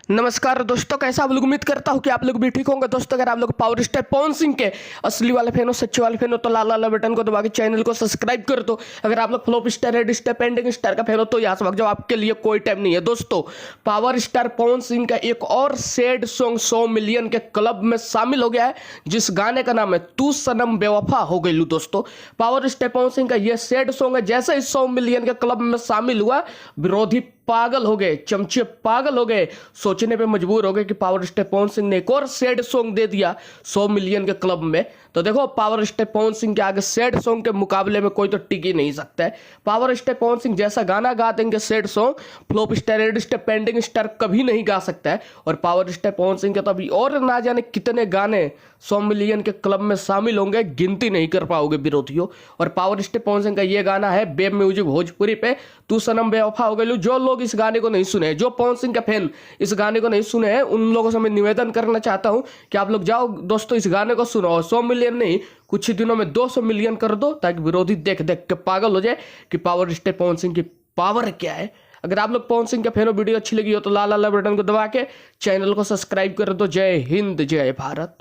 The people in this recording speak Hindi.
नमस्कार दोस्तों, कैसा आप लोग? उम्मीद करता हूँ कि आप लोग भी ठीक होंगे। दोस्तों, अगर आप लोग पावर स्टार पवन सिंह के असली वाले फैन हो, सच्चे वाले फैन हो, तो लाल वाला बटन को दबा के चैनल को सब्सक्राइब कर दो। अगर आप लोग flop star, red star, pending star का फैन हो तो यहाँ से भाग जाओ, आपके लिए कोई टाइम नहीं है। दोस्तों, पावर स्टार पवन सिंह का एक और सैड सॉन्ग 100 मिलियन के क्लब में शामिल हो गया है, जिस गाने का नाम है तू सनम बेवफा हो गई लू। दोस्तों, पावर स्टार पवन सिंह का यह सैड सॉन्ग है। जैसे इस 100 मिलियन के क्लब में शामिल हुआ, विरोधी पागल हो गए, चमचे पागल हो गए, सोचने पे मजबूर हो गए कि पावर स्टार पवन सिंह ने एक और सैड सॉन्ग दे दिया 100 मिलियन के क्लब में। तो देखो, पावर स्टार पवन सिंह के आगे सैड सॉन्ग के मुकाबले में कोई तो टिक ही नहीं सकता है। पावर स्टार पवन सिंह जैसा गाना गा देंगे sad song, flop star, red star, pending star कभी नहीं गा सकता है। और पावर स्टार पवन सिंह के तो अभी और ना जाने कितने गाने 100 मिलियन के क्लब में शामिल होंगे, गिनती नहीं कर पाओगे विरोधियों। और पावर स्टार पवन सिंह का ये गाना है वेब म्यूजिक भोजपुरी पे, तू सनम बेवफा हो गई। जो लोग इस गाने को नहीं सुने, जो पवन सिंह के फैन इस गाने को नहीं सुने हैं, उन लोगों से मैं निवेदन करना चाहता हूं कि आप लोग जाओ दोस्तों, इस गाने को सुनो। 100 मिलियन नहीं, कुछ ही दिनों में 200 मिलियन कर दो, ताकि विरोधी देख देख के पागल हो जाए कि पावर स्टार पवन सिंह की पावर क्या है। अगर आप लोग पवन सिंह के फैन हो, वीडियो अच्छी लगी हो तो लाल वाला बटन को दबा के चैनल को सब्सक्राइब कर दो। जय हिंद, जय भारत।